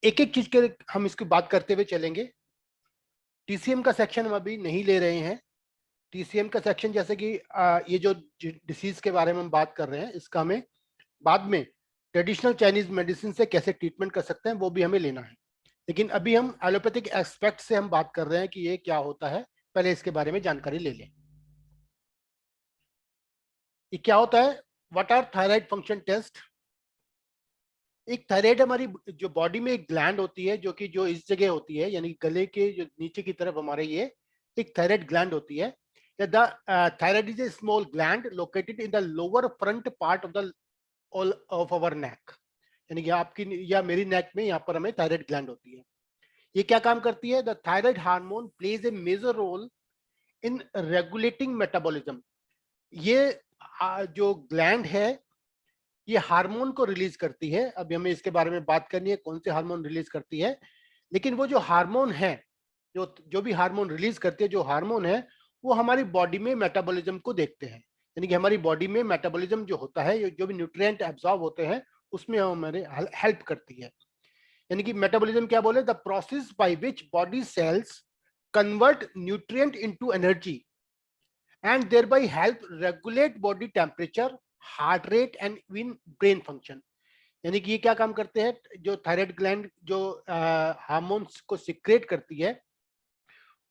एक एक चीज के हम इसकी बात करते हुए चलेंगे। टीसीएम का सेक्शन हम अभी नहीं ले रहे हैं। टीसीएम का सेक्शन जैसे कि ये जो डिसीज के बारे में हम बात कर रहे हैं, इसका हमें बाद में ट्रेडिशनल चाइनीज मेडिसिन से कैसे ट्रीटमेंट कर सकते हैं वो भी हमें लेना है। लेकिन अभी हम एलोपैथिक एस्पेक्ट से हम बात कर रहे हैं कि ये क्या होता है, पहले इसके बारे में जानकारी ले लें। ये क्या होता है? What are thyroid function test? एक थायराइड हमारी जो बॉडी में एक ग्लैंड होती है, जो कि जो इस जगह होती है, यानी गले के जो नीचे की तरफ हमारे ये एक थायराइड ग्लैंड होती है। The thyroid is a small gland located in the lower front part of the of our neck, यानी कि आपकी या मेरी नेक में यहाँ पर हमें थायराइड ग्लैंड होती है। ये क्या काम करती है? The thyroid hormone plays a major role in regulating metabolism. ये जो ग्लैंड है ये हार्मोन को रिलीज करती है। अभी हमें इसके बारे में बात करनी है, कौन से हार्मोन रिलीज करती है। लेकिन वो जो हार्मोन है, जो जो भी हार्मोन रिलीज करती है, जो हार्मोन है वो हमारी बॉडी में मेटाबॉलिज्म को देखते हैं। यानी कि हमारी बॉडी में मेटाबॉलिज्म जो होता है, जो भी न्यूट्रिएंट एब्जॉर्ब होते हैं, उसमें हमारे हेल्प करती है। यानी कि मेटाबॉलिज्म क्या बोले? The process by which body cells convert nutrient into energy and thereby help regulate body temperature, heart rate and even brain function। यानी कि ये क्या काम करते हैं? जो थायराइड ग्लैंड जो हार्मोन्स को सिक्रेट करती है,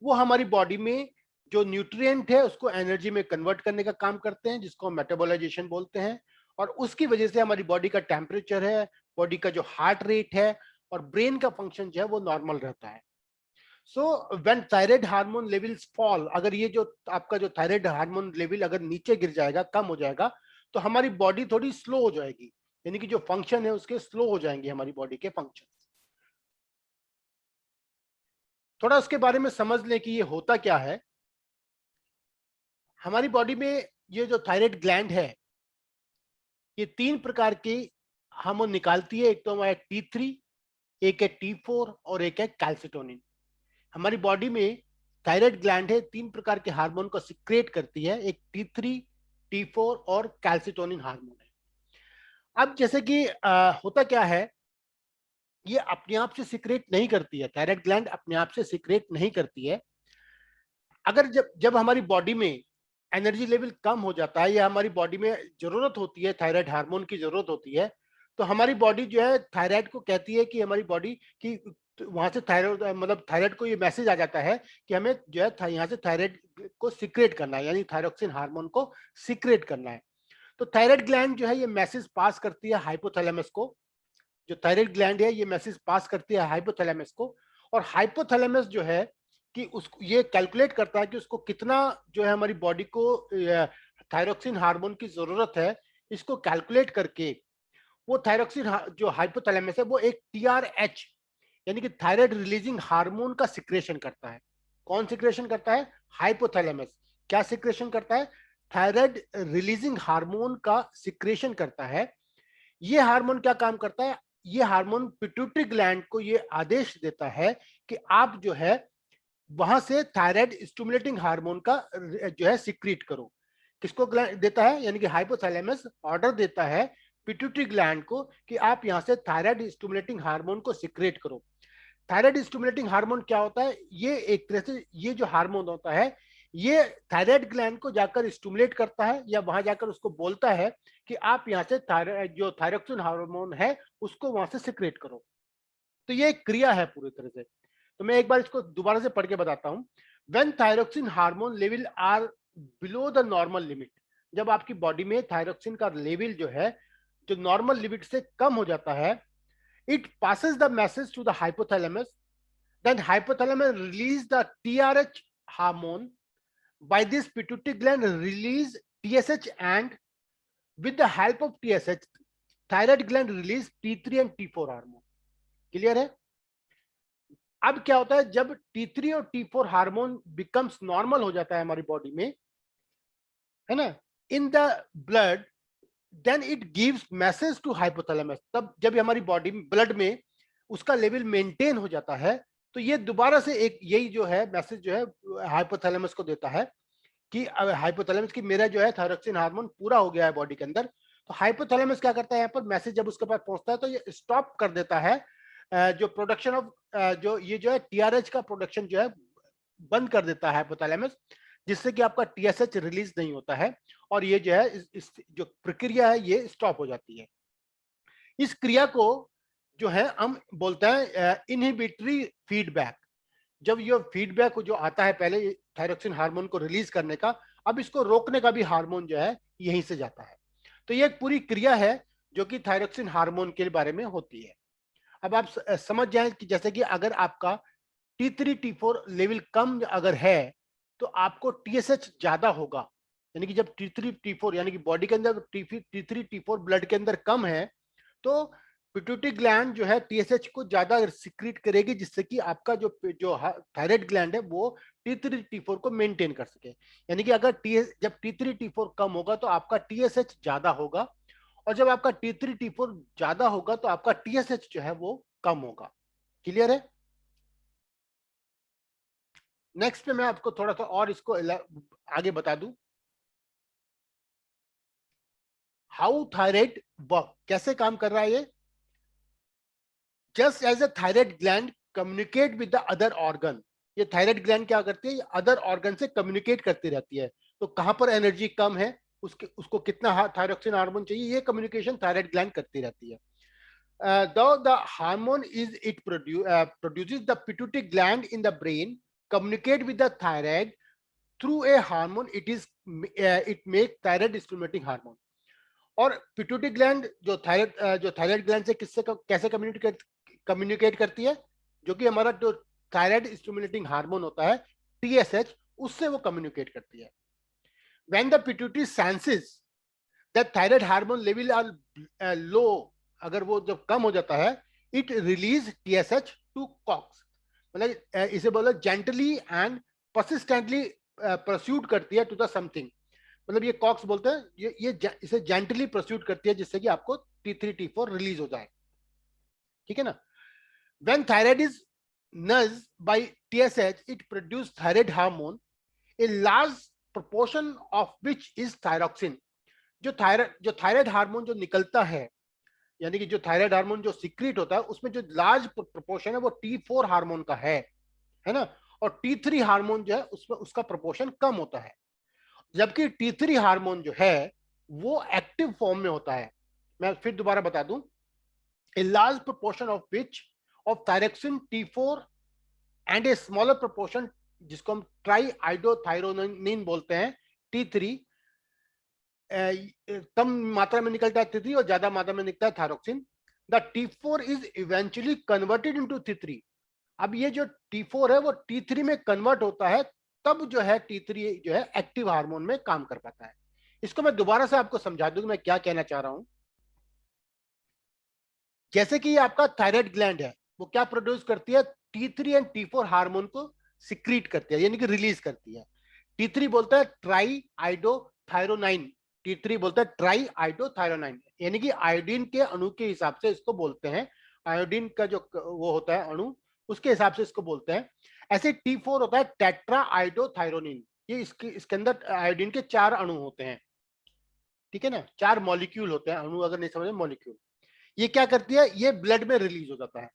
वो हमारी बॉडी में जो न्यूट्रिएंट है उसको एनर्जी में कन्वर्ट करने का काम करते हैं, जिसको हम मेटाबोलाइजेशन बोलते हैं। और उसकी वजह से हमारी बॉडी का टेम्परेचर है, बॉडी का जो हार्ट रेट है और ब्रेन का फंक्शन जो है वो नॉर्मल रहता है। So when thyroid hormone levels fall, अगर ये जो आपका जो थायराइड हार्मोन लेवल अगर नीचे गिर जाएगा, कम हो जाएगा, तो हमारी बॉडी थोड़ी स्लो हो जाएगी। यानी कि जो फंक्शन है उसके स्लो हो जाएंगे हमारी बॉडी के फंक्शन। थोड़ा उसके बारे में समझ लें कि ये होता क्या है। हमारी बॉडी में ये जो थायराइड ग्लैंड है, ये 3 प्रकार के हार्मोन निकालती है। एक तो हमारा T3, एक है T4 और एक है कैल्सिटोनिन। हमारी बॉडी में थायराइड ग्लैंड है, 3 प्रकार के हार्मोन को सिक्रेट करती है। एक T3, T4 और कैल्सिटोनिन हार्मोन है। अब जैसे कि होता क्या है, ये अपने आप से सिक्रेट नहीं करती है, थायराइड ग्लैंड अपने आप से सिक्रेट नहीं करती है। अगर जब जब हमारी बॉडी में एनर्जी लेवल कम हो जाता है या हमारी बॉडी में जरूरत होती है, थायराइड हार्मोन की जरूरत होती है, तो हमारी बॉडी जो है थायराइड को कहती है कि हमारी बॉडी की वहां से थायराइड मतलब थायराइड को ये मैसेज आ जाता है कि हमें जो है यहाँ से थायराइड को सिक्रेट करना है, यानी थायरोक्सिन हार्मोन को सिक्रेट करना है। तो थायराइड ग्लैंड जो है ये मैसेज पास करती है हाइपोथैलेमस को। जो थायराइड ग्लैंड है ये मैसेज पास करती है हाइपोथैलेमस को, और हाइपोथैलेमस जो है कि उसको ये कैलकुलेट करता है कि उसको कितना जो है हमारी बॉडी को थायरोक्सिन हार्मोन की जरूरत है। इसको कैलकुलेट करके वो थायरोक्सिन जो हाइपोथैलेमस है वो एक TRH यानी कि थायराइड रिलीजिंग हार्मोन का सिक्रेशन करता है। कौन सिक्रेशन करता है? हाइपोथैलेमस। क्या सिक्रेशन करता है? थायराइड रिलीजिंग हार्मोन का सिक्रेशन करता है। ये हार्मोन क्या काम करता है? ये हार्मोन पिट्यूटरी ग्लैंड को ये आदेश देता है कि आप जो है वहां से थायराइड स्टिमुलेटिंग हार्मोन का जो है सिक्रीट करो। किसको देता है? यानी कि हाइपोथैलेमस ऑर्डर देता है पिट्यूटरी ग्लैंड को कि आप यहां से थायराइड स्टिमुलेटिंग हार्मोन को सिक्रेट करो। थायराइड स्टिमुलेटिंग हार्मोन क्या होता है? ये एक तरह से ये जो हार्मोन होता है ये थायराइड ग्लैंड को जाकर स्टिमुलेट करता है या वहां जाकर उसको बोलता है कि आप यहाँ से थायराइड जो थायरोक्सिन हार्मोन है उसको वहां से सिक्रेट करो। तो ये एक क्रिया है पूरी तरह से। तो मैं एक बार इसको दोबारा से पढ़ के बताता हूँ। When thyroxine hormone level are below the normal limit, जब आपकी बॉडी में थायरोक्सिन का लेवल जो है जो नॉर्मल लिमिट से कम हो जाता है, it passes the message to the hypothalamus, then hypothalamus release the TRH hormone. By this pituitary gland release TSH, and with the help of TSH thyroid gland release T3 and T4 hormone. Clear है? अब क्या होता है जब T3 और T4 hormone becomes normal हो जाता है हमारी बॉडी में, है ना, in the blood, then it gives message to hypothalamus. तब जब हमारी बॉडी में ब्लड में उसका लेवल मेंटेन हो जाता है तो ये दोबारा से एक यही जो है मैसेज जो है हाइपोथैलेमस को देता है कि हाइपोथैलेमस की मेरा जो है थायरोक्सिन हार्मोन पूरा हो गया है बॉडी के अंदर। तो हाइपोथैलेमस क्या करता है? यहाँ पर मैसेज जब उसके पास पहुंचता है तो ये स्टॉप कर देता है जो प्रोडक्शन ऑफ जो ये जो है टीआरएच का प्रोडक्शन जो है बंद कर देता है हाइपोथैलेमस, जिससे कि आपका टीएसएच रिलीज नहीं होता है और ये जो है इस जो प्रक्रिया है ये स्टॉप हो जाती है। इस क्रिया को जो है हम बोलते हैं इनहिबिटरी फीडबैक। जब ये फीडबैक जो आता है पहले थायरोक्सिन हार्मोन को रिलीज करने का, अब इसको रोकने का भी हार्मोन जो है यहीं से जाता है। तो ये एक पूरी क्रिया है जो कि थायरोक्सिन हार्मोन के बारे में होती है। अब आप समझ जाएं कि जैसे कि अगर आपका T3 T4 लेवल कम अगर है तो आपको TSH ज्यादा होगा। यानी कि जब T3 T4 यानी कि बॉडी के अंदर T3 T4 ब्लड के अंदर कम है तो पिट्यूटरी ग्लैंड जो है TSH को ज्यादा सिक्रीट करेगी, जिससे कि आपका जो जो थायराइड ग्लैंड है वो T3 T4 को मेंटेन कर सके। यानी कि अगर जब T3 T4 कम होगा तो आपका TSH ज्यादा होगा, और जब आपका T3 T4 ज्यादा होगा तो आपका TSH जो है वो कम होगा। क्लियर है? नेक्स्ट पे मैं आपको थोड़ा सा और इसको आगे बता दूं, हाउ थायराइड वर्क, कैसे काम कर रहा है ये। Just as a thyroid gland communicate with the other organ, ये थायराइड ग्लैंड क्या करती है, ये अदर ऑर्गन से कम्युनिकेट करती रहती है। तो कहां पर एनर्जी कम है, उसको कितना थायरोक्सिन हार्मोन चाहिए, ये कम्युनिकेशन थायराइड ग्लैंड करती रहती है। Though the hormone is it produces, the pituitary gland in the brain communicate with the thyroid through a hormone, it make thyroid stimulating hormone। और पिट्यूटरी ग्लैंड जो thyroid gland से कैसे communicate करती है, जो कि हमारा जो थायराइड स्टिमुलेटिंग हार्मोन होता है TSH, उससे वो कम्युनिकेट करती है। When the pituitary senses that thyroid hormone level are low, अगर वो जब कम हो जाता है, it release TSH to cox, मतलब इसे बोलो जेंटली एंड परसिस्टेंटली परस्यूट करती है टू द समथिंग। मतलब ये कॉक्स बोलते हैं, इसे जेंटली परस्यूट करती है जिससे कि आपको T3 T4 रिलीज हो जाए। ठीक है ना? When thyroid is nudge by TSH, it produce thyroid hormone, a large proportion of which is thyroxine. जो थायराइड हार्मोन जो निकलता है, यानी कि जो थायराइड हार्मोन जो सिक्रीट होता है, उसमें जो लार्ज प्रोपोर्शन है वो T4 हार्मोन का है ना, और T3 हार्मोन जो है उसमें उसका प्रोपोर्शन कम होता है। जबकि T3 हार्मोन जो है वो एक्टिव फॉर्म में होता है। मैं फिर दोबारा बता दूं, ए large proportion of which of thyroxine T4 and a smaller proportion, जिसको हम ट्राई आइडोथायरोनिन बोलते हैं, T3, कम मात्रा में निकलता है T3 और ज्यादा मात्रा में निकलता है thyroxine. The T4 is eventually converted into T3। अब ये जो T4 है वो T3 में कन्वर्ट होता है, तब जो है T3 जो है एक्टिव हार्मोन में काम कर पाता है। इसको मैं दोबारा से आपको समझा दूं कि मैं क्या कहना चाह रहा हूं। जैसे कि ये आपका थायराइड ग्लैंड है, वो क्या प्रोड्यूस करती है, T3 एंड T4 हार्मोन को सिक्रीट करती है, यानी कि रिलीज करती है। T3 बोलता है ट्राई आइडोथायरोनाइन, T3 बोलता है ट्राई आइडोथायरोनाइन, यानी कि आयोडीन के अणु के हिसाब से इसको बोलते हैं। आयोडीन का जो वो होता है अणु, उसके हिसाब से इसको बोलते हैं। ऐसे T4 होता है टेट्रा आइडोथायरोनिन, ये इसके अंदर आयोडीन के 4 अणु होते हैं। ठीक है ना, 4 मॉलिक्यूल होते हैं, अणु अगर नहीं समझे मॉलिक्यूल। ये क्या करती है, ये ब्लड में रिलीज हो जाता है।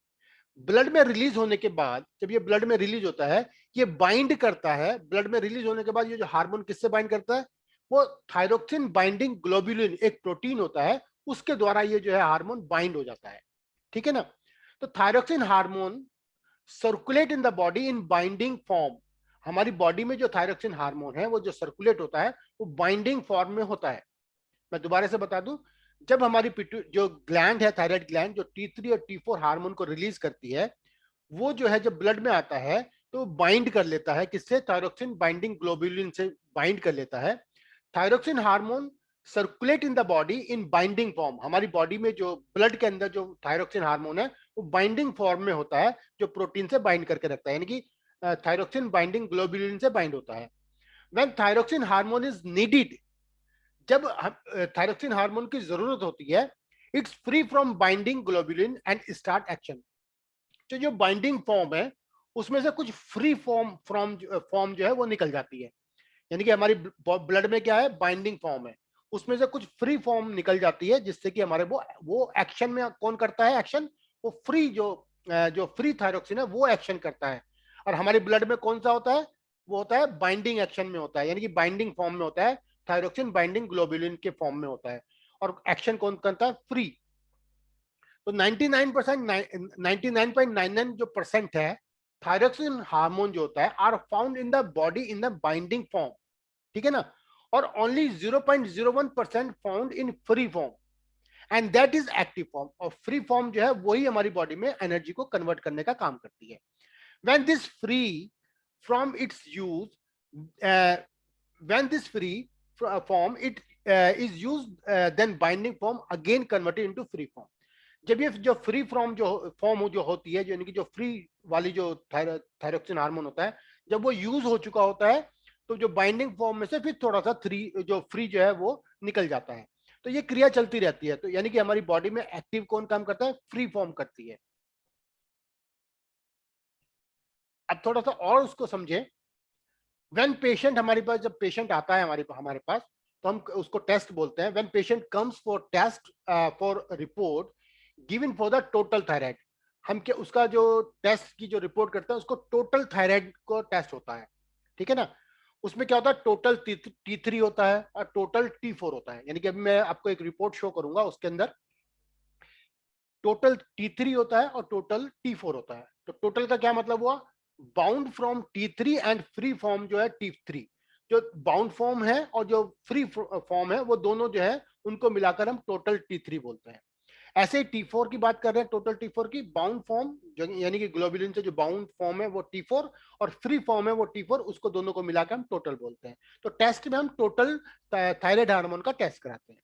ब्लड में रिलीज होने के बाद, जब ये ब्लड में रिलीज होता है, ये बाइंड करता है। ब्लड में रिलीज होने के बाद ये जो हार्मोन किससे बाइंड करता है, वो थायरोक्सिन बाइंडिंग ग्लोबुलिन एक प्रोटीन होता है, उसके द्वारा ये जो है हार्मोन बाइंड हो जाता है। ठीक है ना? तो thyroxine hormone circulate in the body in binding form. हमारी बॉडी में जो थायरोक्सिन हार्मोन है वो जो सर्कुलेट होता है वो बाइंडिंग फॉर्म में होता है। मैं दोबारा से बता दूं, जब हमारी जो ग्लैंड है थायराइड ग्लैंड, जो T3 और T4 हार्मोन को रिलीज करती है, वो जो है जब ब्लड में आता है तो बाइंड कर लेता है, किससे, थायरोक्सिन बाइंडिंग ग्लोबुलिन से बाइंड कर लेता है। Thyroxine hormone circulate in the body in binding form. हमारी बॉडी में जो ब्लड के अंदर जो थायरोक्सिन हार्मोन है वो बाइंडिंग फॉर्म में होता है, जो प्रोटीन से बाइंड करके रखता है, यानी कि थायरोक्सिन बाइंडिंग ग्लोबुलिन से बाइंड होता है। When thyroxine hormone is needed, जब थायरोक्सिन हार्मोन की जरूरत होती है, it's free from binding globulin and start action. तो जो बाइंडिंग फॉर्म है उसमें से कुछ फ्री फॉर्म जो है वो निकल जाती है। यानी कि हमारी ब्लड में क्या है, बाइंडिंग फॉर्म है, उसमें से कुछ फ्री फॉर्म निकल जाती है, जिससे कि हमारे वो एक्शन में कौन करता है एक्शन, वो फ्री जो जो फ्री थायरोक्सिन है वो एक्शन करता है, और हमारे ब्लड में कौन सा होता है, वो होता है बाइंडिंग एक्शन में होता है, यानी कि बाइंडिंग फॉर्म में होता है, थायरोक्सिन बाइंडिंग ग्लोबुलिन के फॉर्म में होता है, और एक्शन कौन करता है, फ्री। तो 99% 99.99 जो परसेंट है थायरोक्सिन हार्मोन जो होता है are found in the body in the binding form, ठीक है ना, और only 0.01% found in free form, and that is active form. और फ्री फॉर्म जो है वही हमारी बॉडी में एनर्जी को कन्वर्ट करने का काम करती है। when this free from its use uh, when this free form it is used, then binding form again converted into free form। जब ये जो फ्री फॉर्म जो फॉर्म जो होती है, यानी कि जो फ्री वाली जो थायरोक्सिन हार्मोन होता है, जब वो यूज हो चुका होता है तो जो बाइंडिंग फॉर्म में से फिर थोड़ा सा थ्री जो फ्री जो है वो निकल जाता है। तो ये क्रिया चलती रहती है, तो यानी कि हमारी बॉडी में एक्टिव कौन काम करता है, फ्री फॉर्म करती है। अब थोड़ा सा और उसको समझे। व्हेन पेशेंट हमारे पास, जब पेशेंट आता है हमारे पास, तो हम उसको टेस्ट बोलते हैं। When patient comes for test for report given for the total thyroid, हम क्या उसका जो टेस्ट की जो रिपोर्ट करते हैं उसको टोटल थायराइड को टेस्ट होता है, ठीक है ना। उसमें क्या होता है, टोटल T3 होता है और टोटल T4 होता है। यानी कि अभी मैं आपको एक रिपोर्ट शो करूंगा, उसके अंदर टोटल T3 होता है और टोटल T4 होता है। तो टोटल का क्या मतलब हुआ, bound from T3 and free form जो है T3। जो बाउंड फॉर्म है और जो फ्री फॉर्म है वो दोनों जो है उनको मिलाकर हम टोटल T3 बोलते हैं। ऐसे ही T4 की बात कर रहे हैं, टोटल T4 की बाउंड फॉर्म यानी कि ग्लोबुलिन से जो बाउंड फॉर्म है वो T4 और फ्री फॉर्म है वो T4, उसको दोनों को मिलाकर हम टोटल बोलते हैं। तो टेस्ट में हम टोटल थायराइड हार्मोन का टेस्ट कराते हैं।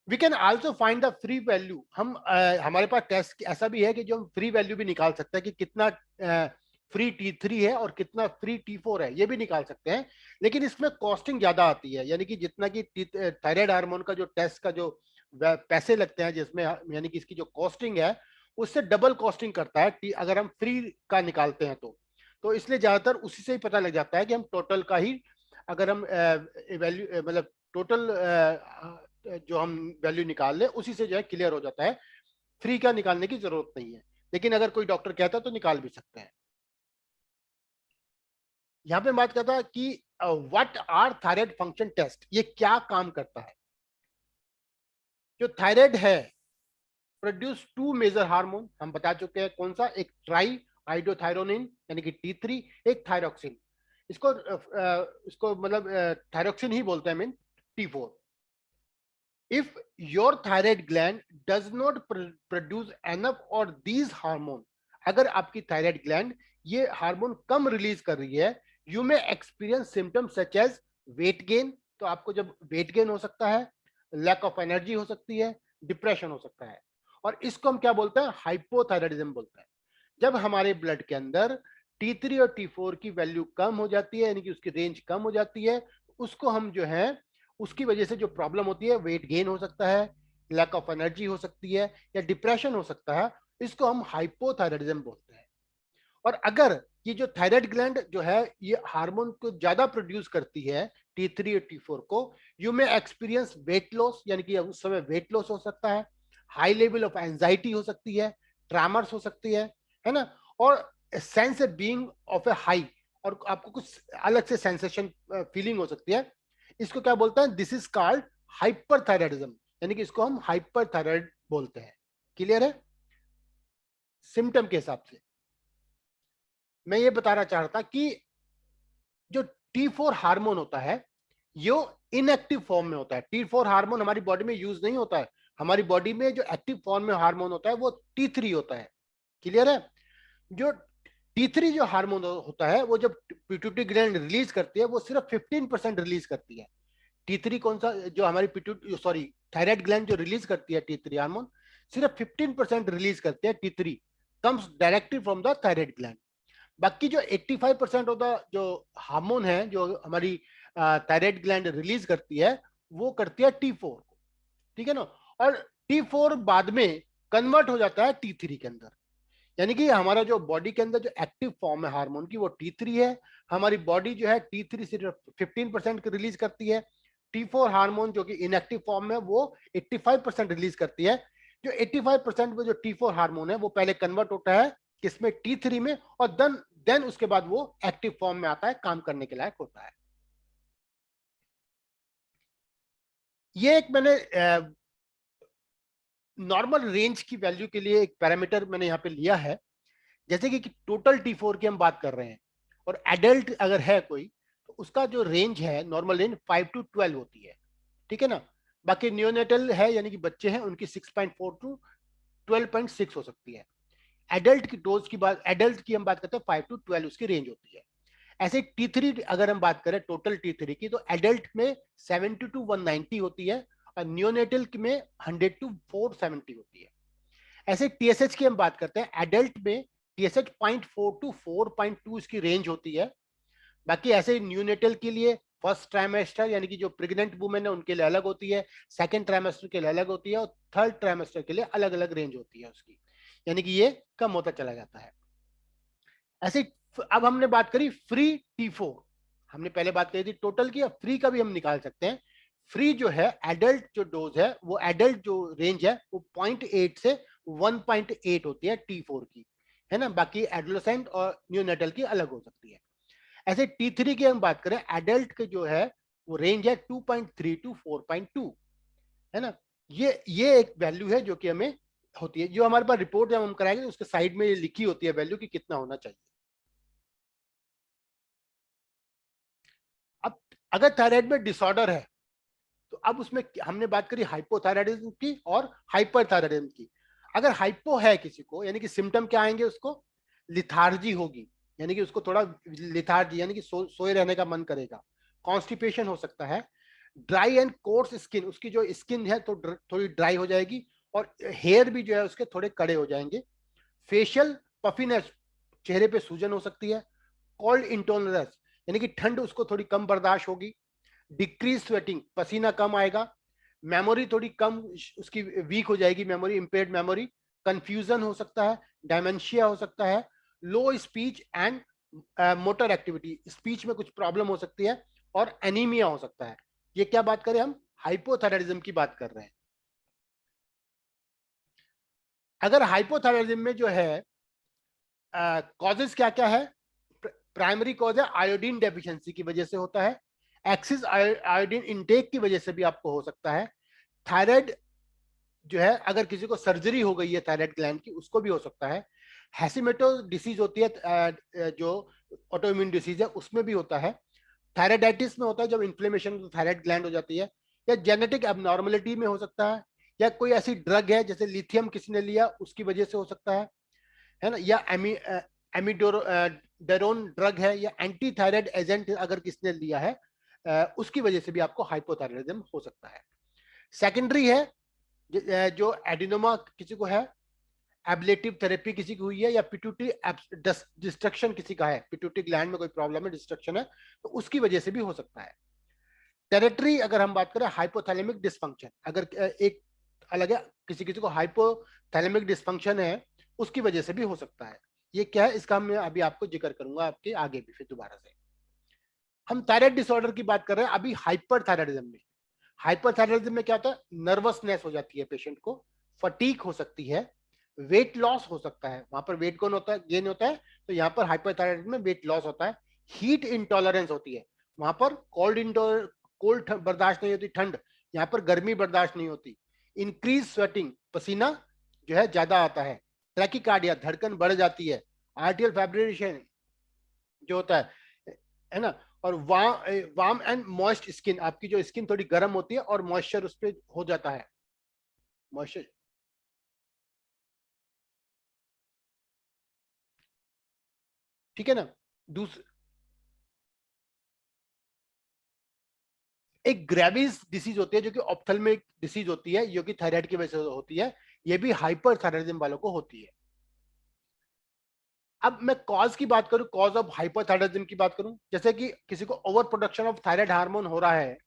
We can also find the free value. हम हमारे पास टेस्ट ऐसा भी है कि जो हम फ्री वैल्यू भी निकाल सकते हैं कि कितना फ्री T3 है और कितना फ्री T4 है, ये भी निकाल सकते हैं। लेकिन इसमें कॉस्टिंग ज्यादा आती है, यानी कि जितना कि थायराइड हार्मोन का जो टेस्ट का जो पैसे लगते हैं जिसमें, यानी कि इसकी जो कॉस्टिंग है उससे डबल कॉस्टिंग करता है अगर हम फ्री का निकालते हैं तो इसलिए ज्यादातर उसी से ही पता लग जाता है कि हम टोटल का ही, अगर हम वैल्यू मतलब टोटल जो हम वैल्यू निकाल ले उसी से जो है क्लियर हो जाता है, फ्री का निकालने की जरूरत नहीं है। लेकिन अगर कोई डॉक्टर कहता है तो निकाल भी सकते हैं। यहाँ पे बात करता है कि what are thyroid function test, ये क्या काम करता है। जो थायराइड है प्रोड्यूस टू मेजर हार्मोन, हम बता चुके हैं कौन सा, एक ट्राई आइडोथायरोनिन यानी कि T3, एक थायरोक्सिन। इसको मतलब थायरोक्सिन ही बोलते हैं, mean T4। if your thyroid gland does not produce enough or these hormone, अगर आपकी थायराइड ग्लैंड ये हार्मोन कम रिलीज कर रही है, you may experience symptoms such as weight gain, तो आपको जब वेट गेन हो सकता है, लैक ऑफ एनर्जी हो सकती है, डिप्रेशन हो सकता है। और इसको हम क्या बोलते हैं, हाइपोथायराइडिज्म बोलते हैं। जब हमारे ब्लड के अंदर T3 और T4 की वैल्यू कम हो जाती है, यानी कि उसकी रेंज कम हो जाती है, उसको हम जो है, उसकी वजह से जो प्रॉब्लम होती है, वेट गेन हो सकता है, लैक ऑफ एनर्जी हो सकती है, या डिप्रेशन हो सकता है, इसको हम हाइपोथायराइडिज्म बोलते हैं। और अगर ये जो थायराइड ग्लैंड जो है ये हार्मोन को ज्यादा प्रोड्यूस करती है, T3 और T4 को, यू में एक्सपीरियंस वेट लॉस, यानी कि उस समय वेट लॉस हो सकता है, हाई लेवल ऑफ एंजाइटी हो सकती है, ट्रैमर्स हो सकती है ना, और sense being of A high, और आपको कुछ अलग से सेंसेशन फीलिंग हो सकती है। इसको क्या बोलते हैं, दिस इज कॉल्ड हाइपरथायराइडिज्म, यानी कि इसको हम हाइपरथायराइड बोलते हैं। क्लियर है सिम्टम के हिसाब से। मैं ये बताना चाह रहा था कि जो T4 हार्मोन होता है ये इनएक्टिव फॉर्म में होता है। T4 हार्मोन हमारी बॉडी में यूज नहीं होता है, हमारी बॉडी में जो एक्टिव फॉर्म में हार्मोन होता है वो T3 होता है। क्लियर है। जो T3 जो हार्मोन होता है वो जब पिट्यूटरी ग्लैंड रिलीज करती है वो सिर्फ 15% रिलीज करती है। T3 कौन सा, जो हमारी पिट्यूटरी सॉरी थायराइड ग्लैंड जो रिलीज करती है T3 हार्मोन, सिर्फ 15% रिलीज करती है। T3 comes directly from the thyroid gland. बाकी जो 85% ऑफ द जो हार्मोन है जो हमारी थायराइड ग्लैंड रिलीज करती है वो करती है T4 को, ठीक है ना। और T4 बाद में कन्वर्ट हो जाता है T3 के अंदर, यानी कि हमारा जो बॉडी के अंदर जो एक्टिव फॉर्म है हार्मोन की वो T3 है। हमारी बॉडी जो है T3 सिर्फ 15% रिलीज करती है। T4 हार्मोन जो कि इनएक्टिव फॉर्म में वो 85% रिलीज करती है। जो 85% में जो T4 हार्मोन है वो पहले कन्वर्ट होता है किसमें, T3 में, और देन उसके बाद वो एक्टिव फॉर्म में आता है, काम करने के लायक होता है। ये एक मैंने नॉर्मल रेंज की वैल्यू के लिए एक पैरामीटर मैंने यहाँ पे लिया है। जैसे कि टोटल T4 की हम बात कर रहे हैं और एडल्ट अगर है कोई, तो उसका जो रेंज है नॉर्मल रेंज 5 to 12 होती है, ठीक है ना। बाकी नियोनेटल है यानी कि बच्चे हैं, उनकी 6.4 to 12.6 हो सकती है। एडल्ट की डोज की बात, एडल्ट की हम बात करते हैं 5 to 12 उसकी रेंज होती है। ऐसे T3 अगर हम बात करें टोटल T3 की, तो एडल्ट में 70 to 190 होती है और नियोनेटल में 100 to 470 होती है। ऐसे TSH की हम बात करते हैं, एडल्ट में TSH 0.4 to 4.2 इसकी रेंज होती है। बाकी ऐसे न्यूनेटल के लिए फर्स्ट ट्राइमेस्टर यानी कि जो प्रेग्नेंट वुमेन है उनके लिए अलग होती है, सेकंड ट्राइमेस्टर के लिए अलग होती है और थर्ड ट्राइमेस्टर के लिए अलग अलग रेंज होती है उसकी, यानी कि ये कम होता चला जाता है। ऐसे अब हमने बात करी फ्री T4, हमने पहले बात करी थी टोटल की, अब फ्री का भी हम निकाल सकते हैं। फ्री जो है एडल्ट जो डोज है वो एडल्ट जो रेंज है वो 0.8 से 1.8 होती है T4 की, है ना। बाकी एडोलेसेंट और न्यूनेटल की अलग हो सकती है। ऐसे T3 की हम बात करें, एडल्ट के जो है वो रेंज है 2.3 to 4.2, है ना। ये एक वैल्यू है जो कि हमें होती है, जो हमारे पास रिपोर्ट जब हम कराएंगे उसके साइड में ये लिखी होती है वैल्यू कि कितना होना चाहिए। अब अगर थायराइड में डिसऑर्डर है, तो अब उसमें हमने बात करी हाइपोथायराइडिज्म की और हाइपरथायराइडिज्म की। अगर हाइपो है किसी को, यानी कि सिम्टम क्या आएंगे उसको, लिथार्जी होगी, यानी कि उसको थोड़ा लिथार्जी यानी कि सोए रहने का मन करेगा। कॉन्स्टिपेशन हो सकता है। ड्राई एंड कोर्स स्किन, उसकी जो स्किन है तो थोड़ी ड्राई हो जाएगी और हेयर भी जो है उसके थोड़े कड़े हो जाएंगे। फेशियल पफिनेस, चेहरे पे सूजन हो सकती है। कोल्ड इंटॉलरेंस यानी कि ठंड उसको थोड़ी कम बर्दाश्त होगी। डिक्रीज स्वेटिंग, पसीना कम आएगा। मेमोरी थोड़ी कम उसकी वीक हो जाएगी, मेमोरी इंपेयर्ड मेमोरी। कंफ्यूजन हो सकता है, डायमेंशिया हो सकता है। Low speech and motor activity, speech में कुछ प्रॉब्लम हो सकती है और एनीमिया हो सकता है। ये क्या बात करें, हम हाइपोथायराइडिज्म की बात कर रहे हैं। अगर हाइपोथायराइडिज्म में जो है कॉजेस क्या क्या है, प्राइमरी कॉज है आयोडीन डेफिशिएंसी की वजह से होता है। एक्सिस आयोडीन इनटेक की वजह से भी आपको हो सकता है। थायराइड जो है अगर किसी को सर्जरी हो गई है थायराइड ग्लैंड की, उसको भी हो सकता है। हैसिमेटो डिसीज होती है जो ऑटोइम्यून डिसीज है, उसमें भी होता है। थायराइडाइटिस में होता है जब इन्फ्लेमेशन थायराइड ग्लैंड हो जाती है। या जेनेटिक एबनॉर्मलिटी में हो सकता है, या कोई ऐसी ड्रग है जैसे लिथियम किसी ने लिया उसकी वजह से हो सकता है ना। या एमिडोरोन ड्रग है या एंटी थायराइड एजेंट अगर किसने लिया है उसकी वजह से भी आपको हाइपोथायराइडिज्म हो सकता है। सेकेंडरी है जो एडिनोमा किसी को है, एब्लेटिव थेरेपी किसी की हुई है, या पिट्यूटरी डिस्ट्रक्शन किसी का है, पिट्यूटरी ग्लैंड में कोई प्रॉब्लम है, डिस्ट्रक्शन है, तो उसकी वजह से भी हो सकता है। टेरिटरी अगर हम बात करें हाइपोथैलेमिक डिस्फंक्शन, अगर एक अलग है, किसी किसी को हाइपोथैलेमिक डिस्फंक्शन है उसकी वजह से भी हो सकता है। ये क्या है इसका मैं अभी आपको जिक्र करूंगा आपके आगे भी फिर दोबारा से। हम थायराइड डिसऑर्डर की बात कर रहे हैं अभी हाइपर थायराइडिज्म में। हाइपर थायराइडिज्म में क्या होता है, नर्वसनेस हो जाती है पेशेंट को, फटीक हो सकती है, वेट लॉस हो सकता है, वहां पर वेट कौन होता है, गेन होता है, तो यहाँ पर हाइपोथायराइडिज्म में वेट लॉस होता है। हीट इंटॉलरेंस होती है, वहां पर कोल्ड बर्दाश्त नहीं होती, ठंड, यहाँ पर गर्मी बर्दाश्त नहीं होती। इंक्रीज स्वेटिंग, पसीना जो है ज्यादा आता है। ट्रैकिकार्डिया, धड़कन बढ़ जाती है। आर्टियल फाइब्रिलेशन जो होता है ना। और वार्म एंड मॉइस्ट स्किन, आपकी जो स्किन थोड़ी गर्म होती है और मॉइस्चर उस पर हो जाता है, मॉइस्चर। ठीक है ना। दूसरा एक ग्रेविस डिसीज होती है जो कि ऑप्थेल्मिक डिसीज होती है, जो कि थायराइड की वजह से होती है। ये भी हाइपर थायराइडिज्म वालों को होती है। अब मैं कॉज की बात करूं, कॉज ऑफ हाइपोथायराइडिज्म की बात करूं, जैसे कि किसी को over production of thyroid hormone हो रहा है,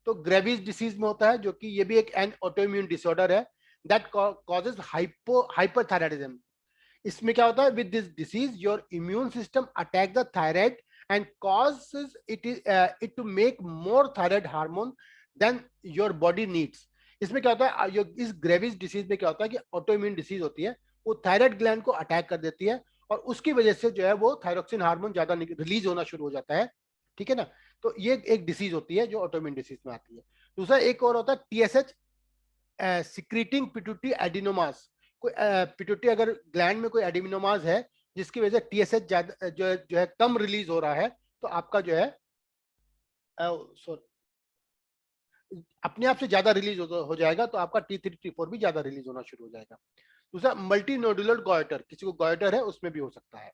तो ग्रेविस डिसीज में होता है, जो कि ये भी एक एन ऑटोइम्यून डिसऑर्डर है दैट कॉजेज हाइपोथायराइडिज्म। इसमें क्या होता है, with this disease your immune system attack the thyroid and causes it to make more thyroid hormone than your body needs। इसमें क्या होता है, जो इस ग्रेविस डिसीज में क्या होता है कि ऑटोइम्यून डिसीज होती है, वो थायराइड ग्लैंड को अटैक कर देती है और उसकी वजह से जो है वो थायरोक्सिन हार्मोन ज्यादा रिलीज होना शुरू हो जाता है, ठीक है ना। तो ये एक डिसीज होती है जो ऑटोइम्यून डिसीज में आती है। दूसरा एक और होता है टीएसएच सिक्रीटिंग पिट्यूटरी एडिनोमास। कोई पिट्यूटरी अगर ग्लैंड में कोई एडिनोमास है जिसकी वजह से टीएसएच ज्यादा जो है कम रिलीज हो रहा है, तो आपका जो है अपने आप से ज्यादा रिलीज हो जाएगा, तो आपका T3 T4 भी ज्यादा रिलीज होना शुरू हो जाएगा। दूसरा मल्टी नोडुलर गॉयटर, किसी को गॉयटर है उसमें भी हो सकता है।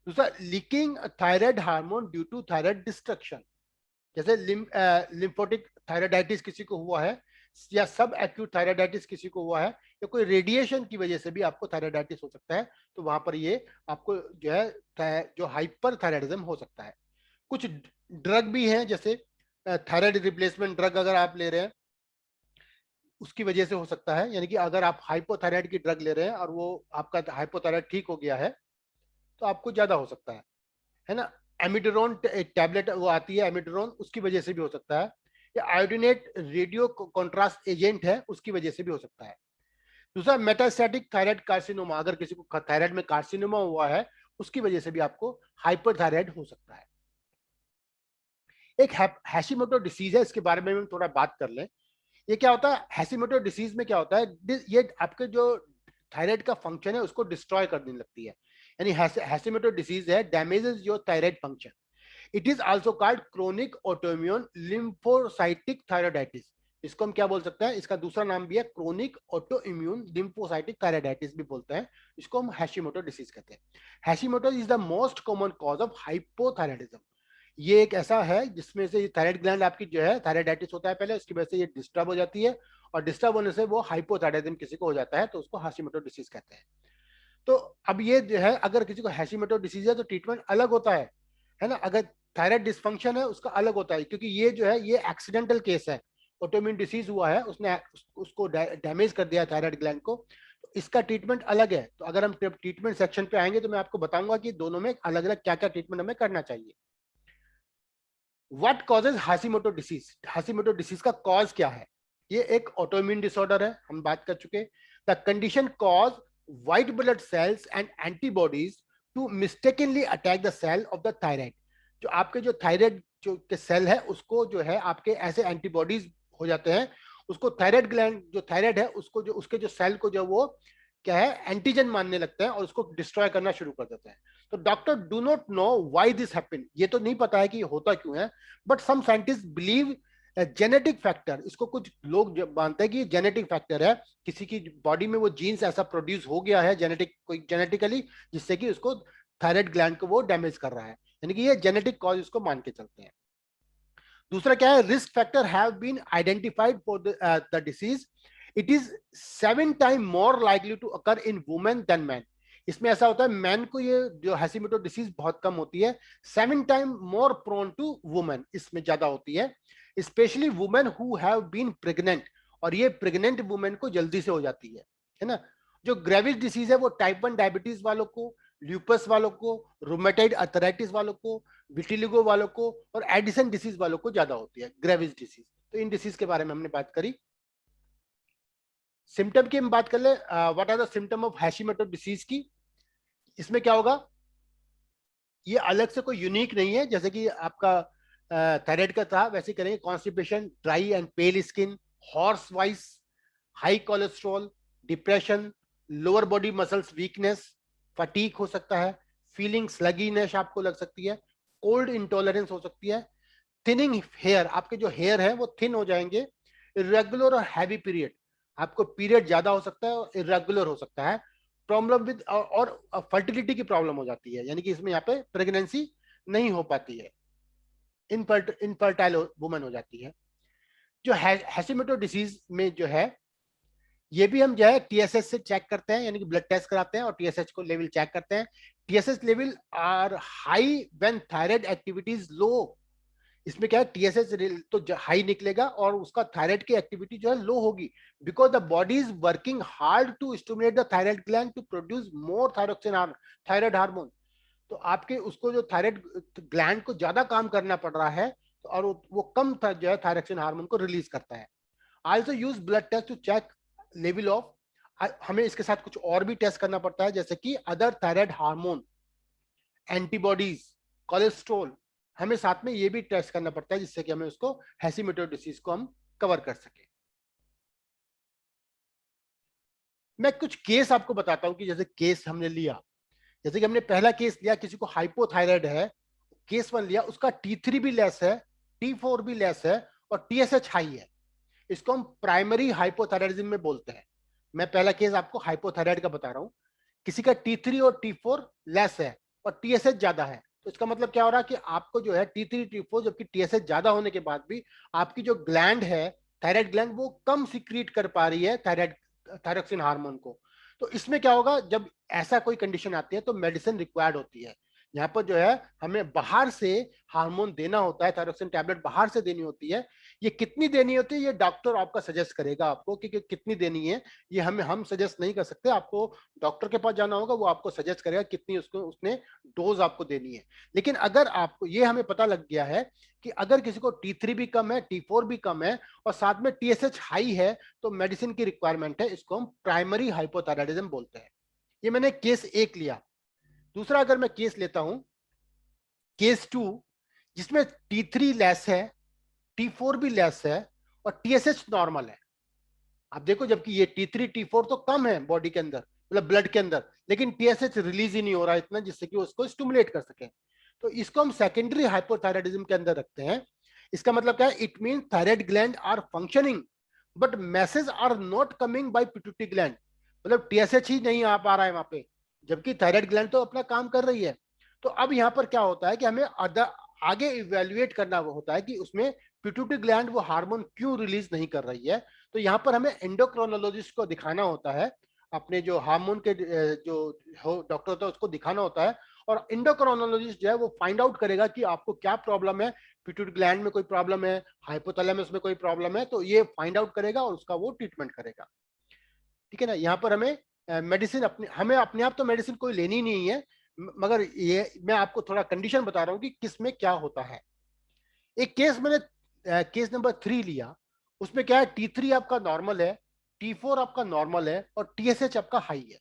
दूसरा leaking thyroid hormone due to thyroid destruction, जैसे लिम्फोटिक थायराइडाइटिस किसी को हुआ है, या सब एक्यूट थायराइडाइटिस किसी को हुआ है, या कोई रेडिएशन की वजह से भी आपको थायराइडाइटिस हो सकता है, तो वहां पर ये आपको जो है जो हाइपर थायराइडिज्म हो सकता है। कुछ ड्रग भी हैं, जैसे थायराइड रिप्लेसमेंट ड्रग अगर आप ले रहे हैं उसकी वजह से हो सकता है, यानी कि अगर आप हाइपोथायराइड की ड्रग ले रहे हैं और वो आपका हाइपोथायराइड ठीक हो गया है तो आपको ज्यादा हो सकता है ना। एमिड्रोन टैबलेट वो आती है एमिड्रोन, उसकी वजह से भी हो सकता है, या आयोडीनेट रेडियो कॉन्ट्रास्ट एजेंट है उसकी वजह से भी हो सकता है। दूसरा मेटास्टैटिक थायराइड कार्सिनोमा, अगर किसी को थायराइड में कार्सिनोमा हुआ है उसकी वजह से भी आपको हाइपरथायराइड हो सकता है। एक हैशिमोटो डिसीज है, इसके बारे में हम थोड़ा बात कर लें। ये क्या होता है, हैशिमोटो डिसीज में क्या होता है, ये आपके जो थायराइड का फंक्शन है उसको डिस्ट्रॉय करने लगती है, यानी हैशिमोटो डिसीज है damages your thyroid function. It is also called chronic autoimmune lymphocytic thyroiditis. इसको हम क्या बोल सकते हैं, इसका दूसरा नाम भी है क्रोनिक ऑटोइम्यून लिम्फोसाइटिक थायराइडाइटिस भी बोलते हैं, इसको हम हैशिमोटो डिसीज कहते हैं। Hashimoto is the most common cause of hypothyroidism. ये एक ऐसा है जिसमें से थायराइड ग्लैंड आपकी जो है थायराइडाइटिस होता है पहले, उसकी वजह से ये डिस्टर्ब हो जाती है और डिस्टर्ब होने से वो हाइपोथायराइडिज्म किसी को हो जाता है, तो उसको हाशिमोटो डिसीज कहते हैं। तो अब ये जो है अगर किसी को हैशिमोटो डिसीज है तो ट्रीटमेंट अलग होता है ना। अगर थायराइड डिस्फंक्शन है उसका अलग होता है, क्योंकि ये जो है ये एक्सीडेंटल केस है, ऑटोइम्यून डिसीज हुआ है, उसने उसको डैमेज कर दिया थायराइड ग्लैंड को, तो इसका ट्रीटमेंट अलग है। तो अगर हम ट्रीटमेंट सेक्शन पे आएंगे तो मैं आपको बताऊंगा कि दोनों में अलग अलग क्या क्या ट्रीटमेंट हमें करना चाहिए। What causes Hashimoto disease, Hashimoto disease का कॉज क्या है। ये एक ऑटोइम्यून डिसऑर्डर है, हम बात कर चुके। The condition cause white blood cells and antibodies to mistakenly attack the cell of the thyroid. जो आपके जो थायराइड जो के सेल है उसको जो है आपके ऐसे एंटीबॉडीज हो जाते हैं, उसको थायराइड ग्लैंड जो थायराइड है उसको जो उसके जो सेल को जो वो क्या है एंटीजन मानने लगता है और उसको डिस्ट्रॉय करना शुरू कर देता है। तो doctor do not know why this happen, ये तो नहीं पता है कि होता क्यों है, but some scientist believe genetic factor, इसको कुछ लोग मानते हैं कि जेनेटिक फैक्टर है, किसी की बॉडी में वो जीन्स ऐसा प्रोड्यूस हो गया है जेनेटिक कोई जेनेटिकली, जिससे कि उसको थायराइड ग्लैंड को वो डैमेज कर रहा है, यानी कि ये जेनेटिक कॉज इसको मान के चलते हैं। दूसरा क्या है, risk factor have been identified for the disease. It is 7 time more likely to occur in women than man. इसमें ऐसा होता है मैन को ये जो हैशिमोटो डिसीज बहुत कम होती है, 7 time more prone to women इसमें ज्यादा होती है, specially women who have been pregnant, और ये प्रेग्नेंट वुमेन को जल्दी से हो जाती है ना। जो ग्रेविस डिसीज है वो टाइप 1 डायबिटीज वालों को, ल्यूपस वालों को, रोमेटाइड अर्थराइटिस वालों को, विटिलिगो वालों को और एडिसन डिसीज वालों को ज्यादा होती है ग्रेविस डिसीज। तो इन डिसीज के बारे में हमने बात करी। सिम्टम की हम बात कर ले, what are the symptom of Hashimoto disease की। इसमें क्या होगा, ये अलग से कोई यूनिक नहीं है, जैसे कि आपका थायराइड का था वैसे करेंगे। Constipation, dry and pale skin, horse voice, high cholesterol, depression, lower body muscles weakness, fatigue हो सकता है, फीलिंग स्लगीनेस आपको लग सकती है, कोल्ड इंटॉलरेंस हो सकती है, थिनिंग हेयर, आपके जो हेयर है वो थिन हो जाएंगे, इरेगुलर और हैवी पीरियड, आपको पीरियड ज्यादा हो सकता है और इरेगुलर हो सकता है, प्रॉब्लम विद और फर्टिलिटी की प्रॉब्लम हो जाती है, यानी कि इसमें यहाँ पे प्रेगनेंसी नहीं हो पाती है, इनफर्टाइल वुमन हो जाती है। जो हैशिमोटो डिसीज में जो है ये भी हम जो है टीएसएच से चेक करते हैं, यानी कि ब्लड टेस्ट कराते हैं और टीएसएच को लेवल चेक करते हैं। TSH level are high when thyroid activity is low. इसमें क्या है टीएसएच तो हाई निकलेगा और उसका थायराइड की एक्टिविटी जो है लो होगी, because the body is working hard to stimulate the thyroid gland to produce more thyroxine thyroid hormone. तो आपके उसको जो थायराइड ग्लैंड को ज्यादा काम करना पड़ रहा है, और वो कम जो है थायरोक्सिन हार्मोन को रिलीज करता है। I also use blood test to check level of, हमें इसके साथ कुछ और भी टेस्ट करना पड़ता है, जैसे कि other thyroid hormone, antibodies, cholesterol, हमें साथ में ये भी टेस्ट करना पड़ता है, जिससे कि हमें उसको हैशीमोटो डिसीज को हम कवर कर सके। मैं कुछ केस आपको बताता हूं कि जैसे केस हमने लिया, जैसे कि हमने पहला केस लिया, किसी को हाइपोथायराइड है, केस 1 लिया, उसका T3 भी लेस है, T4 भी लेस है और TSH हाई है। इसको हम प्राइमरी हाइपोथायराइडिज्म में बोलते हैं। मैं पहला केस आपको हाइपोथायराइड का बता रहा हूं, किसी का T3 और T4 लेस है और TSH ज्यादा है, तो इसका मतलब क्या हो रहा है कि आपको जो है T3 T4 जबकि TSH ज्यादा होने के बाद भी आपकी जो ग्लैंड है, थायराइड ग्लैंड, वो कम सीक्रेट कर पा रही है थायराइड थायरोक्सिन हार्मोन को। तो इसमें क्या होगा, जब ऐसा कोई कंडीशन आती है तो मेडिसिन रिक्वायर्ड होती है। यहाँ पर जो है हमें बाहर से हार्मोन देना होता है, थायरोक्सिन टैबलेट बाहर से देनी होती है। ये कितनी देनी होती है ये डॉक्टर आपका सजेस्ट करेगा आपको कि कितनी देनी है, ये हम सजेस्ट नहीं कर सकते। आपको डॉक्टर के पास जाना होगा, वो आपको सजेस्ट करेगा कितनी उसको उसने डोज आपको देनी है। लेकिन अगर आपको ये हमें पता लग गया है कि अगर किसी को T3 भी कम है, T4 भी कम है और साथ में TSH हाई है, तो मेडिसिन की रिक्वायरमेंट है। इसको हम प्राइमरी हाइपोथायराइडिज्म बोलते हैं। ये मैंने केस 1 लिया। दूसरा अगर मैं केस लेता हूं, केस 2, जिसमें T3 लेस है, T4 भी लेस है और TSH नॉर्मल है। आप देखो, जबकि ये T3 T4 तो कम है बॉडी के अंदर, मतलब ब्लड के अंदर, लेकिन TSH रिलीज ही नहीं हो रहा इतना जिससे कि उसको स्टिमुलेट कर सके, तो इसको हम सेकेंडरी हाइपोथायराइडिज्म के अंदर रखते हैं। इसका मतलब क्या है, it mean thyroid gland are functioning but message are not coming by pituitary gland, मतलब TSH ही नहीं आ पा रहा है वहां पे, जबकि थायराइड ग्लैंड तो अपना काम कर रही है। तो अब यहाँ पर क्या होता है कि हमें आगे इवेल्युएट करना होता है कि उसमें पिट्यूटरी ग्लैंड वो हार्मोन क्यों रिलीज नहीं कर रही है। तो यहाँ पर हमें एंडोक्रोनोलॉजिस्ट को दिखाना होता है, अपने जो हार्मोन के जो डॉक्टर होता है उसको दिखाना होता है, और एंडोक्रोनोलॉजिस्ट जो है वो फाइंड आउट करेगा कि आपको क्या प्रॉब्लम है, पिट्यूटरी ग्लैंड में कोई प्रॉब्लम है, हाइपोथैलेमस में कोई प्रॉब्लम है, तो ये फाइंड आउट करेगा और उसका वो ट्रीटमेंट करेगा। ठीक है ना। यहाँ पर हमें मेडिसिन हमें अपने आप तो मेडिसिन कोई लेनी नहीं है, मगर ये मैं आपको थोड़ा कंडीशन बता रहा हूँ कि किस में क्या होता है। एक केस मैंने केस नंबर 3 लिया, उसमें क्या है, T3 आपका नॉर्मल है, T4 आपका नॉर्मल है और TSH आपका हाई है।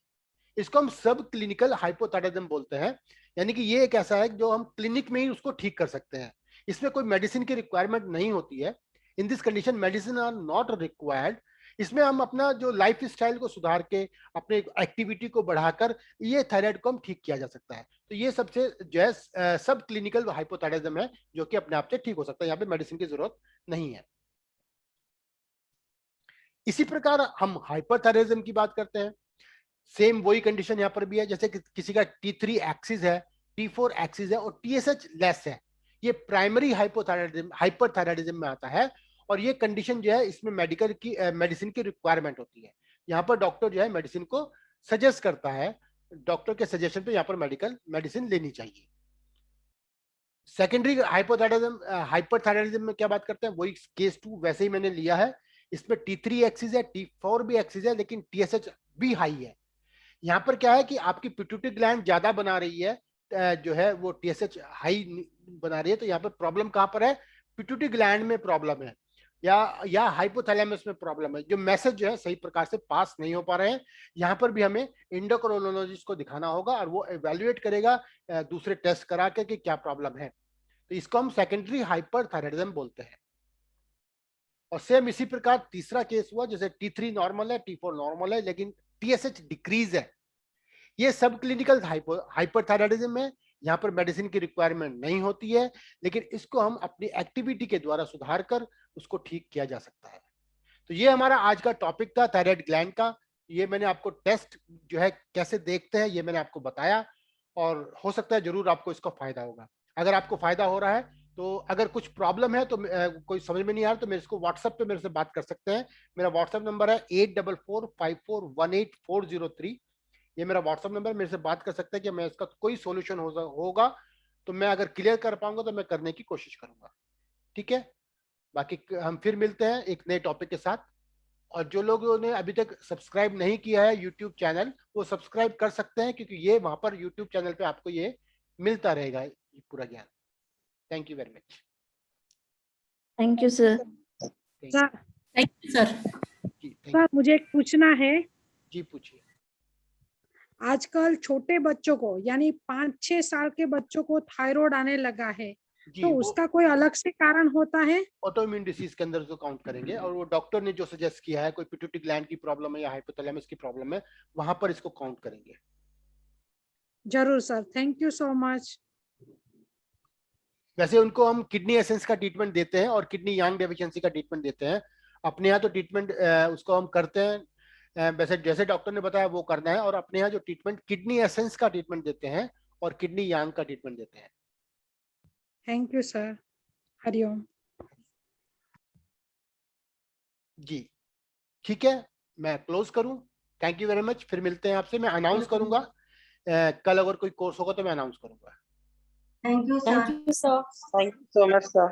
इसको हम सब क्लिनिकल हाइपोथायराइडिज्म बोलते हैं, यानी कि ये एक ऐसा है जो हम क्लिनिक में ही उसको ठीक कर सकते हैं। इसमें कोई मेडिसिन की रिक्वायरमेंट नहीं होती है। In this condition medicine are not required. इसमें हम अपना जो लाइफ स्टाइल को सुधार के, अपने एक्टिविटी को बढ़ाकर ये थायराइड को हम ठीक किया जा सकता है। तो ये सबसे जो है सब क्लिनिकल हाइपोथायराइडिज्म है जो कि अपने आप से ठीक हो सकता है, यहाँ पे मेडिसिन की जरूरत नहीं है। इसी प्रकार हम हाइपरथायराइडिज्म की बात करते हैं। सेम वही कंडीशन यहाँ पर भी है, जैसे कि किसी का T3 एक्सिस है, T4 एक्सिस है और TSH लेस है, ये प्राइमरी हाइपरथायराइडिज्म में आता है। और ये कंडीशन जो है इसमें मेडिसिन की रिक्वायरमेंट होती है। यहाँ पर डॉक्टर जो है मेडिसिन को सजेस्ट करता है, डॉक्टर के सजेशन पे यहाँ पर मेडिसिन लेनी चाहिए। सेकेंडरी हाइपरथायराइडिज्म में क्या बात करते हैं, वही केस 2 वैसे ही मैंने लिया है। इसमें T3 एक्सिस है, T4 भी एक्सिस है, लेकिन TSH भी हाई है। यहाँ पर क्या है कि आपकी पिट्यूटरी ग्लैंड ज्यादा बना रही है, जो है वो TSH हाई बना रही है। तो यहाँ पर प्रॉब्लम कहाँ पर है, पिट्यूटरी ग्लैंड में प्रॉब्लम है या हाइपोथैलेमस में प्रॉब्लम है, जो मैसेज जो है सही प्रकार से पास नहीं हो पा रहे हैं। यहाँ पर भी हमें एंडोक्रोनोलॉजिस्ट को दिखाना होगा और वो एवेल्युएट करेगा दूसरे टेस्ट करा के कि क्या प्रॉब्लम है। तो इसको हम सेकेंडरी हाइपरथायराइडिज्म बोलते हैं। और सेम इसी प्रकार तीसरा केस हुआ, जैसे T3 नॉर्मल है, T4 नॉर्मल है, लेकिन TSH डिक्रीज है। ये सब क्लिनिकल हाइपरथायराइडिज्म है। यहाँ पर मेडिसिन की रिक्वायरमेंट नहीं होती है, लेकिन इसको हम अपनी एक्टिविटी के द्वारा सुधार कर उसको ठीक किया जा सकता है। तो ये हमारा आज का टॉपिक था थायराइड ग्लैंड का। ये मैंने आपको टेस्ट जो है कैसे देखते हैं ये मैंने आपको बताया, और हो सकता है जरूर आपको इसका फायदा होगा। अगर आपको फायदा हो रहा है तो अगर कुछ प्रॉब्लम है तो कोई समझ में नहीं आ रहा तो मेरे को व्हाट्सएप पे मेरे से बात कर सकते हैं। मेरा व्हाट्सएप नंबर है 8445418403। ये मेरा व्हाट्सएप नंबर, मेरे से बात कर सकते हैं कि मैं इसका कोई सोल्यूशन होगा तो मैं अगर क्लियर कर पाऊंगा तो मैं करने की कोशिश करूंगा। ठीक है। बाकी हम फिर मिलते हैं एक नए टॉपिक के साथ। और जो लोगों ने अभी तक सब्सक्राइब नहीं किया है यूट्यूब चैनल, वो सब्सक्राइब कर सकते हैं, क्योंकि ये वहां पर यूट्यूब चैनल पे आपको ये मिलता रहेगा ये पूरा ज्ञान। Thank you very much. Thank you sir. Thank you. Thank you sir. जी थैंक सर मुझे एक पूछना है, जी पूछिए। आजकल छोटे बच्चों को यानी 5-6 साल के बच्चों को थायराइड आने लगा है, जी तो वो उसका कोई अलग से कारण होता है? ऑटोइम्यून डिसीज के अंदर उसको काउंट करेंगे, और वो डॉक्टर ने जो सजेस्ट किया है, कोई पिट्यूटरी ग्लैंड की प्रॉब्लम है या हाइपोथैलेमस की प्रॉब्लम है, वहां पर इसको काउंट करेंगे। जरूर sir, thank you so much. वैसे उनको हम किडनी एसेंस का ट्रीटमेंट देते हैं और किडनी यांग डेफिशिएंसी का ट्रीटमेंट देते हैं। अपने यहाँ तो ट्रीटमेंट उसको हम करते हैं, वैसे जैसे डॉक्टर ने बताया वो करना है, और अपने यहाँ जो ट्रीटमेंट किडनी एसेंस का ट्रीटमेंट देते हैं और किडनी यांग का ट्रीटमेंट देते हैं। Thank you sir. हरिओम। जी ठीक है, मैं क्लोज करूं। थैंक यू वेरी मच, फिर मिलते हैं आपसे। मैं अनाउंस करूंगा, कल अगर कोई कोर्स होगा तो मैं अनाउंस करूंगा। Thank you Thank sir. you, sir. Thank you so much, sir.